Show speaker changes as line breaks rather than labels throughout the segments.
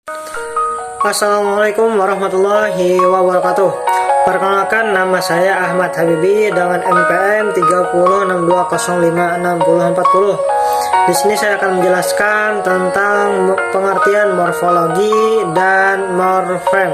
Assalamualaikum warahmatullahi wabarakatuh. Perkenalkan, nama saya Ahmad Habibi dengan NPM 3062056040. Di sini saya akan menjelaskan tentang pengertian morfologi dan morfem.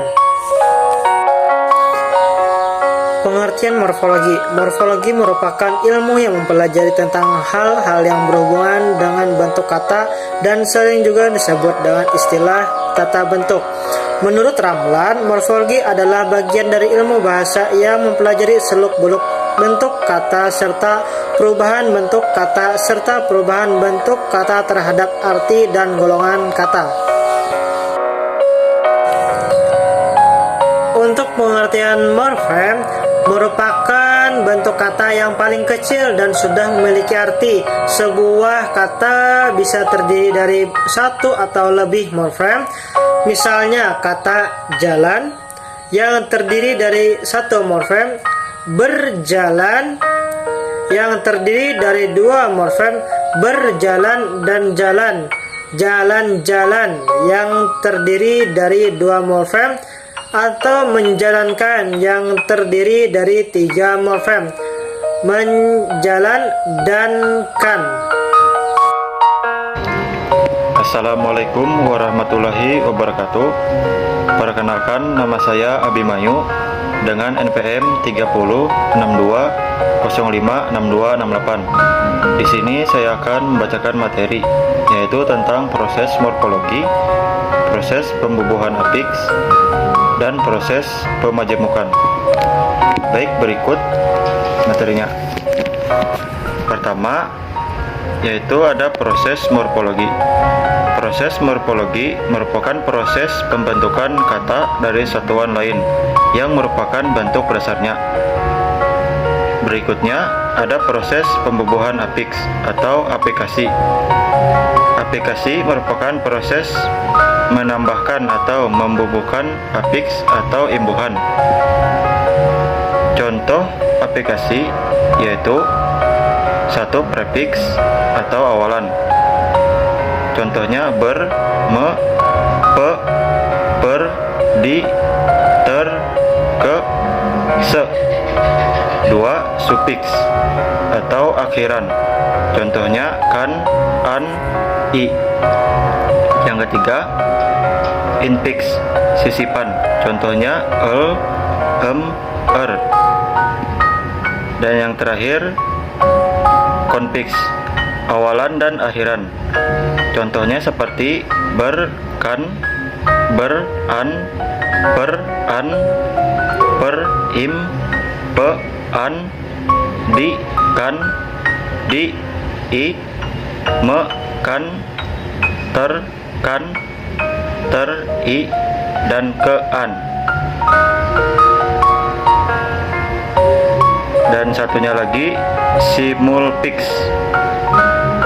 Pengertian morfologi. Morfologi merupakan ilmu yang mempelajari tentang hal-hal yang berhubungan dengan bentuk kata dan sering juga disebut dengan istilah tata bentuk. Menurut Ramlan, morfologi adalah bagian dari ilmu bahasa yang mempelajari seluk-beluk bentuk kata serta perubahan bentuk kata serta perubahan bentuk kata terhadap arti dan golongan kata. Untuk pengertian morfem, merupakan bentuk kata yang paling kecil dan sudah memiliki arti. Sebuah kata bisa terdiri dari satu atau lebih morfem. Misalnya kata jalan yang terdiri dari satu morfem, berjalan yang terdiri dari dua morfem, berjalan dan jalan, jalan-jalan yang terdiri dari dua morfem, atau menjalankan yang terdiri dari tiga morfem, menjalan dan kan.
Assalamualaikum warahmatullahi wabarakatuh. Perkenalkan, nama saya Abimanyu dengan NPM 3062056268. Di sini saya akan membacakan materi, yaitu tentang proses morfologi, proses pembubuhan afiks, dan proses pemajemukan. Baik, berikut materinya. Pertama, yaitu ada proses morfologi. Proses morfologi merupakan proses pembentukan kata dari satuan lain yang merupakan bentuk dasarnya. Berikutnya ada proses pembubuhan afiks atau aplikasi. Aplikasi merupakan proses menambahkan atau membubuhkan afiks atau imbuhan. Contoh aplikasi yaitu satu prefiks atau awalan. Contohnya ber, me, pe, per, di, ter, ke, se. Dua sufiks atau akhiran. Contohnya kan, an, i. Yang ketiga, infiks, sisipan. Contohnya el, em, er. Dan yang terakhir, konfiks, awalan dan akhiran. Contohnya seperti ber, kan, ber, an, per, an, per, im, pe, an, di, kan, di, i, me, kan, ter, kan, ter, i, dan ke, an. Dan satunya lagi simulfiks.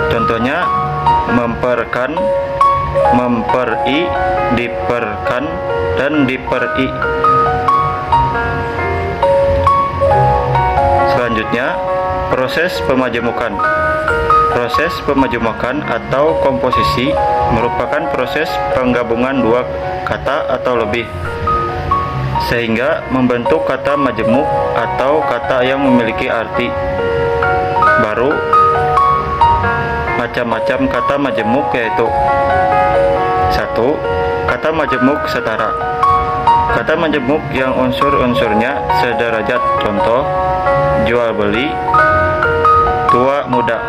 Contohnya memperkan, memperi, diperkan, dan diperi. Selanjutnya, proses pemajemukan. Proses pemajemukan atau komposisi merupakan proses penggabungan dua kata atau lebih sehingga membentuk kata majemuk atau kata yang memiliki arti baru. Macam-macam kata majemuk yaitu: 1. Kata majemuk setara. Kata majemuk yang unsur-unsurnya sederajat. Contoh: jual beli, tua muda.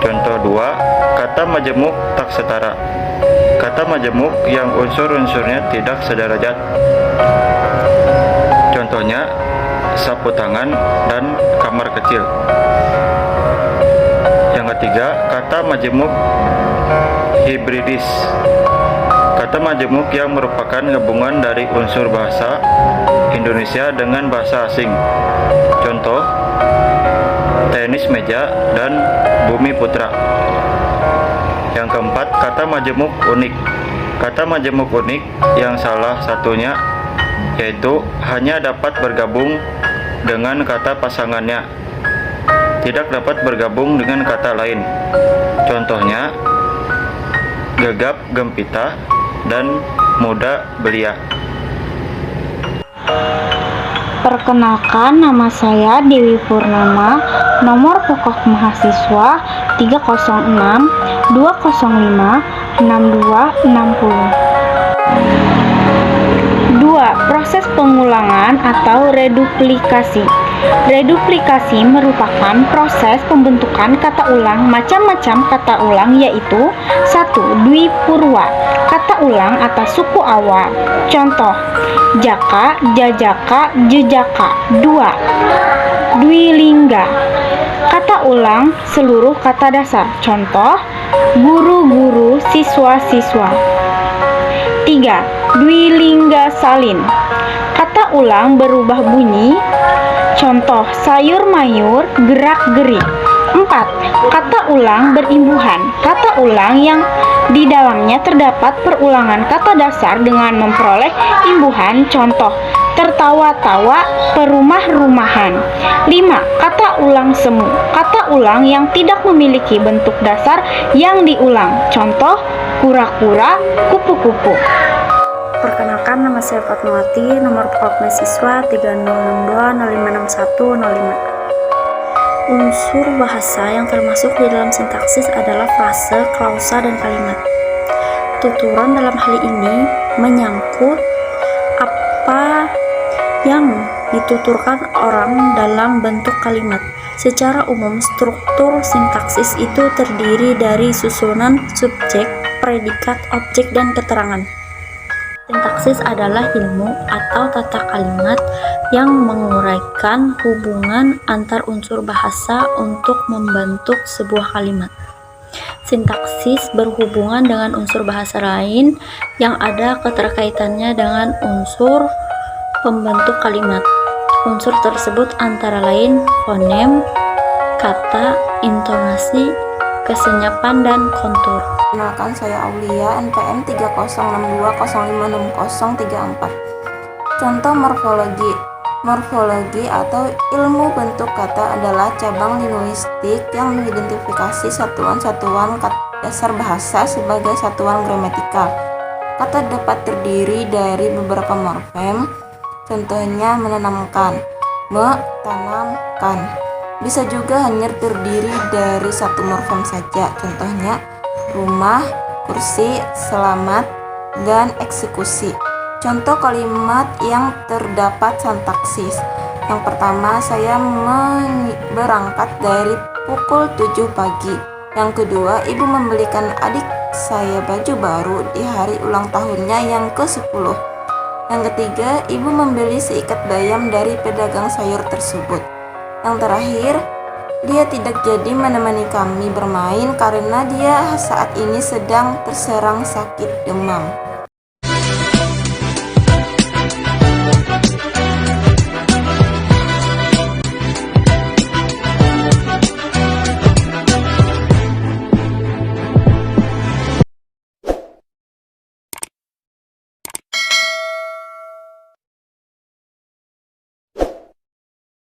Contoh 2. Kata majemuk tak setara. Kata majemuk yang unsur-unsurnya tidak sederajat. Contohnya sapu tangan dan kamar kecil. Yang ketiga, kata majemuk hibridis. Kata majemuk yang merupakan gabungan dari unsur bahasa Indonesia dengan bahasa asing. Contoh: tenis meja dan bumi putra. Yang keempat, kata majemuk unik. Kata majemuk unik yang salah satunya yaitu hanya dapat bergabung dengan kata pasangannya, tidak dapat bergabung dengan kata lain. Contohnya gegap gempita dan muda belia.
Perkenalkan, nama saya Dewi Purnama, nomor pokok mahasiswa 306 205 6260. 2. Proses pengulangan atau reduplikasi. Reduplikasi merupakan proses pembentukan kata ulang macam-macam kata ulang, yaitu 1. Dwipurwa, kata ulang atas suku awal. Contoh: jaka, jajaka, jejaka. 2. Dwilingga, kata ulang seluruh kata dasar. Contoh: guru-guru, siswa-siswa. 3. Dwilingga salin, kata ulang berubah bunyi. Contoh: sayur mayur, gerak-gerik. 4. Kata ulang berimbuhan, kata ulang yang di dalamnya terdapat perulangan kata dasar dengan memperoleh imbuhan. Contoh: tertawa-tawa, perumah-rumahan. 5. Kata ulang semu, kata ulang yang tidak memiliki bentuk dasar yang diulang. Contoh: kura-kura, kupu-kupu.
Perkenalkan, nama saya Fatmawati, nomor pokok mahasiswa 3062056105. Unsur bahasa yang termasuk di dalam sintaksis adalah frase, klausa, dan kalimat. Tuturan dalam hal ini menyangkut apa yang dituturkan orang dalam bentuk kalimat. Secara umum, struktur sintaksis itu terdiri dari susunan subjek, predikat, objek, dan keterangan. Sintaksis adalah ilmu atau tata kalimat yang menguraikan hubungan antar unsur bahasa untuk membentuk sebuah kalimat. Sintaksis berhubungan dengan unsur bahasa lain yang ada keterkaitannya dengan unsur pembentuk kalimat. Unsur tersebut antara lain fonem, kata, intonasi, kesenyapan, dan kontur.
Perkenalkan, saya Aulia, NPM 302056034. Contoh morfologi. Morfologi atau ilmu bentuk kata adalah cabang linguistik yang mengidentifikasi satuan-satuan dasar bahasa sebagai satuan gramatikal. Kata dapat terdiri dari beberapa morfem, contohnya menanamkan, metanamkan. Bisa juga hanya terdiri dari satu morfem saja, contohnya rumah, kursi, selamat, dan eksekusi. Contoh kalimat yang terdapat sintaksis. Yang pertama, saya berangkat dari pukul 7 pagi. Yang kedua, ibu membelikan adik saya baju baru di hari ulang tahunnya yang ke-10. Yang ketiga, ibu membeli seikat bayam dari pedagang sayur tersebut. Yang terakhir, dia tidak jadi menemani kami bermain karena dia saat ini sedang terserang sakit demam.